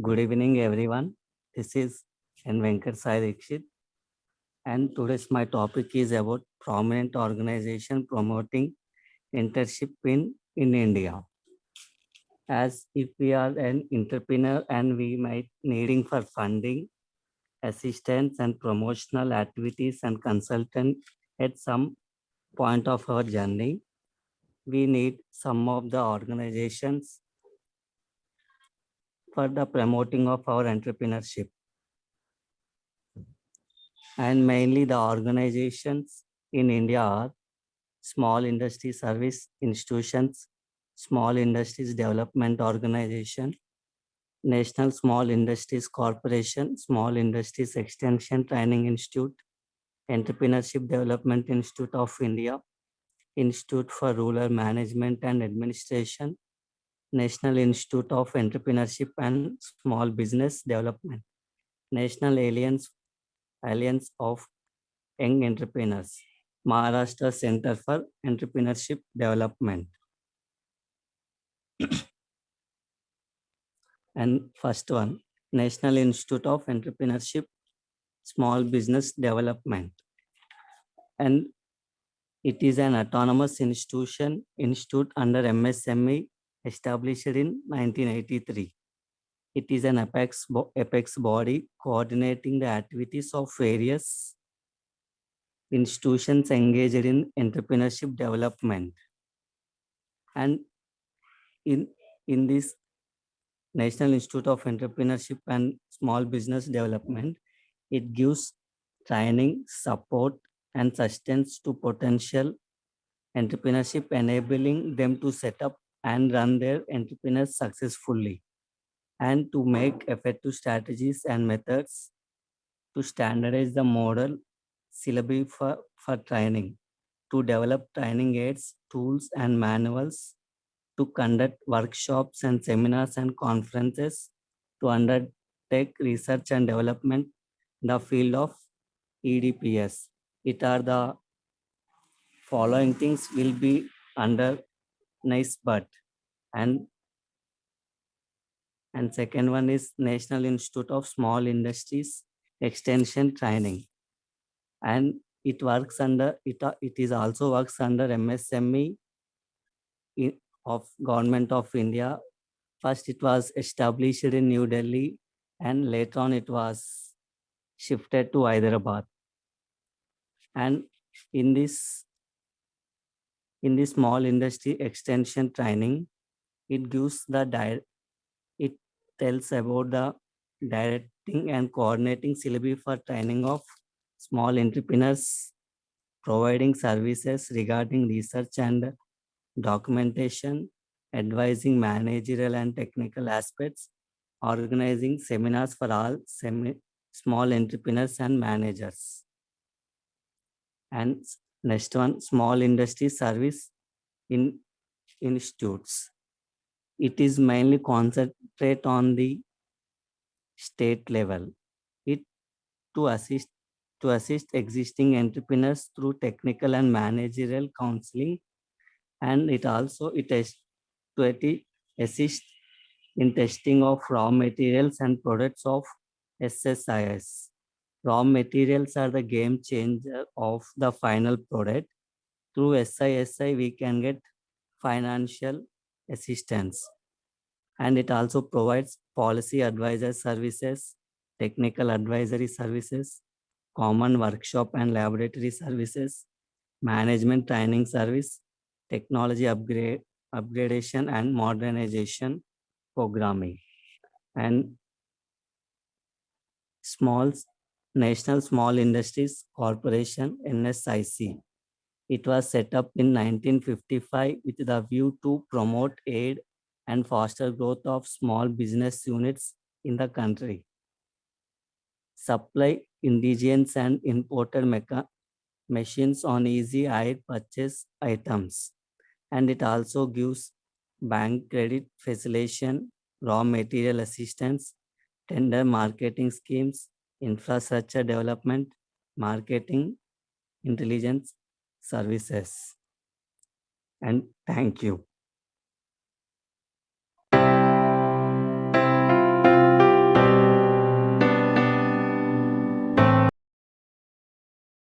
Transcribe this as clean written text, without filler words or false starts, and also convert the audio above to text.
Good evening, everyone. This is N. Venkat Sai Dikshit, and today's my topic is about prominent organization promoting internship in India. As if we are an entrepreneur and we might needing for funding, assistance, and promotional activities and consultant at some point of our journey, we need some of the organizations for the promoting of our entrepreneurship. And mainly the organizations in India are small industry service institutions, small industries development organization, National Small Industries Corporation, Small Industries Extension Training Institute, Entrepreneurship Development Institute of India, Institute for Rural Management and Administration, National Institute of Entrepreneurship and Small Business Development, National Alliance of Young Entrepreneurs, Maharashtra Center for Entrepreneurship Development. And first one, National Institute of Entrepreneurship, Small Business Development. And it is an autonomous institute under MSME established in 1983. It is an apex body coordinating the activities of various institutions engaged in entrepreneurship development. And in this National Institute of Entrepreneurship and Small Business Development, it gives training, support, and sustenance to potential entrepreneurship, enabling them to set up and run their entrepreneurs successfully, and to make effective strategies and methods to standardize the model syllabi for training, to develop training aids, tools, and manuals, to conduct workshops and seminars and conferences, to undertake research and development in the field of EDPS. It are the following things will be under NICE-BUT. And second one is National Institute of Small Industries Extension Training. And it works under, it is also works under MSME of Government of India. First, it was established in New Delhi, and later on it was shifted to Hyderabad. And in this small industry extension training, it gives it tells about the directing and coordinating syllabi for training of small entrepreneurs, providing services regarding research and documentation, advising managerial and technical aspects, organizing seminars for all small entrepreneurs and managers. And next one, small industry service in institutes. It is mainly concentrate on the state level. It to assist existing entrepreneurs through technical and managerial counseling, and it also to assist in testing of raw materials and products of SSIS. Raw materials are the game changer of the final product. Through SISI, we can get financial assistance. And it also provides policy advisor services, technical advisory services, common workshop and laboratory services, management training service, technology upgradation and modernization programming. And National Small Industries Corporation, NSIC. It was set up in 1955 with the view to promote, aid, and foster growth of small business units in the country. Supply indigenous and imported machines on easy hire purchase items. And it also gives bank credit facilitation, raw material assistance, tender marketing schemes, infrastructure development, marketing intelligence services. And thank you.